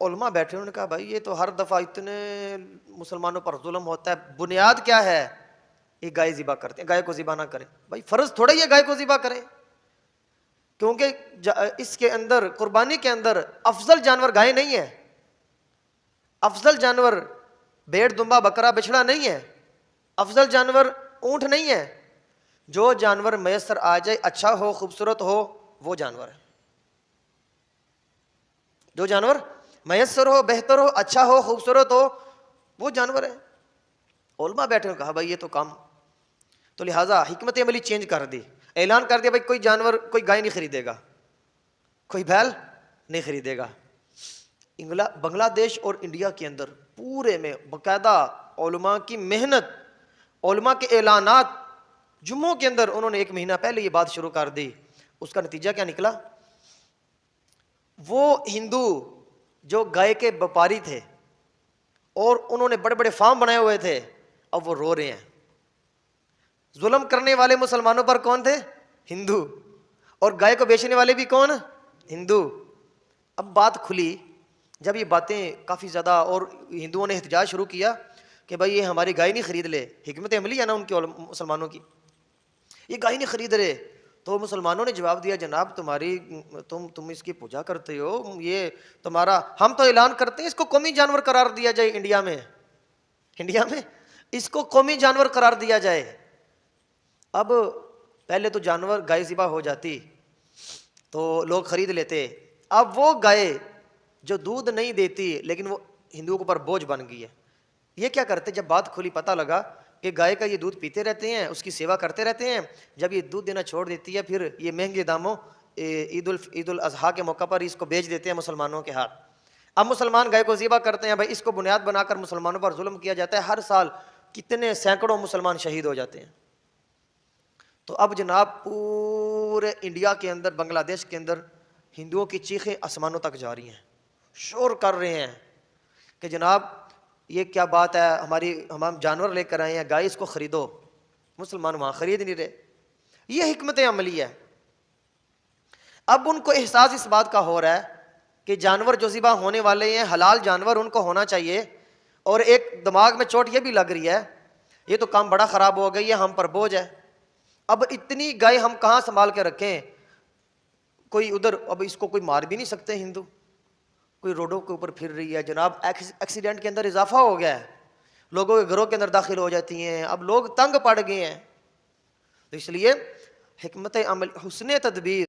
علماء بیٹھے، انہوں نے کہا بھائی یہ تو ہر دفعہ اتنے مسلمانوں پر ظلم ہوتا ہے، بنیاد کیا ہے؟ یہ گائے ذبح کرتے ہیں، گائے کو ذبح نہ کریں۔ بھائی فرض تھوڑا ہی ہے گائے کو ذبح کریں، کیونکہ اس کے اندر، قربانی کے اندر افضل جانور گائے نہیں ہے، افضل جانور بھیڑ دمبا بکرا بچڑا نہیں ہے، افضل جانور اونٹ نہیں ہے۔ جو جانور میسر آ جائے، اچھا ہو خوبصورت ہو، وہ جانور ہے۔ جو جانور میسر ہو، بہتر ہو، اچھا ہو خوبصورت ہو، وہ جانور ہے۔ علماء بیٹھے کہا بھائی یہ تو کام، تو لہٰذا حکمت عملی چینج کر دی، اعلان کر دیا بھائی کوئی جانور، کوئی گائے نہیں خریدے گا، کوئی بیل نہیں خریدے گا۔ بنگلہ دیش اور انڈیا کے اندر پورے میں باقاعدہ علماء کی محنت، علماء کے اعلانات، جمعوں کے اندر انہوں نے 1 مہینہ پہلے یہ بات شروع کر دی۔ اس کا نتیجہ کیا نکلا؟ وہ ہندو جو گائے کے وپاری تھے اور انہوں نے بڑے بڑے فارم بنائے ہوئے تھے، اب وہ رو رہے ہیں۔ ظلم کرنے والے مسلمانوں پر کون تھے؟ ہندو، اور گائے کو بیچنے والے بھی کون؟ ہندو۔ اب بات کھلی، جب یہ باتیں کافی زیادہ، اور ہندوؤں نے احتجاج شروع کیا کہ بھائی یہ ہماری گائے نہیں خرید لے، حکمت عملی ہے نا ان کی مسلمانوں کی، یہ گائے نہیں خرید رہے۔ تو مسلمانوں نے جواب دیا جناب تمہاری تم اس کی پوجا کرتے ہو، یہ تمہارا، ہم تو اعلان کرتے ہیں اس کو قومی جانور قرار دیا جائے، انڈیا میں اس کو قومی جانور قرار دیا جائے۔ اب پہلے تو جانور گائے ذبح ہو جاتی تو لوگ خرید لیتے، اب وہ گائے جو دودھ نہیں دیتی لیکن وہ ہندوؤں کے اوپر بوجھ بن گئی ہے، یہ کیا کرتے؟ جب بات کھلی پتہ لگا کہ گائے کا یہ دودھ پیتے رہتے ہیں، اس کی سیوا کرتے رہتے ہیں، جب یہ دودھ دینا چھوڑ دیتی ہے پھر یہ مہنگے داموں عید الاضحیٰ کے موقع پر اس کو بیچ دیتے ہیں مسلمانوں کے ہاتھ۔ اب مسلمان گائے کو ذبح کرتے ہیں، بھائی اس کو بنیاد بنا کر مسلمانوں پر ظلم کیا جاتا ہے، ہر سال کتنے سینکڑوں مسلمان شہید ہو جاتے ہیں۔ تو اب جناب پورے انڈیا کے اندر، بنگلہ دیش کے اندر ہندوؤں کی چیخیں آسمانوں تک جا رہی ہیں، شور کر رہے ہیں کہ جناب یہ کیا بات ہے، ہم جانور لے کر آئے ہیں، گائے اس کو خریدو۔ مسلمان وہاں خرید نہیں رہے۔ یہ حکمت عملی ہے۔ اب ان کو احساس اس بات کا ہو رہا ہے کہ جانور جو ذبح ہونے والے ہیں حلال جانور ان کو ہونا چاہیے، اور ایک دماغ میں چوٹ یہ بھی لگ رہی ہے یہ تو کام بڑا خراب ہو گئی ہے، ہم پر بوجھ ہے، اب اتنی گائے ہم کہاں سنبھال کے رکھیں؟ کوئی ادھر، اب اس کو کوئی مار بھی نہیں سکتے ہندو، کوئی روڈوں کے اوپر پھر رہی ہے جناب، ایکسیڈنٹ کے اندر اضافہ ہو گیا ہے، لوگوں کے گھروں کے اندر داخل ہو جاتی ہیں، اب لوگ تنگ پڑ گئے ہیں۔ تو اس لیے حکمت عمل، حسن تدبیر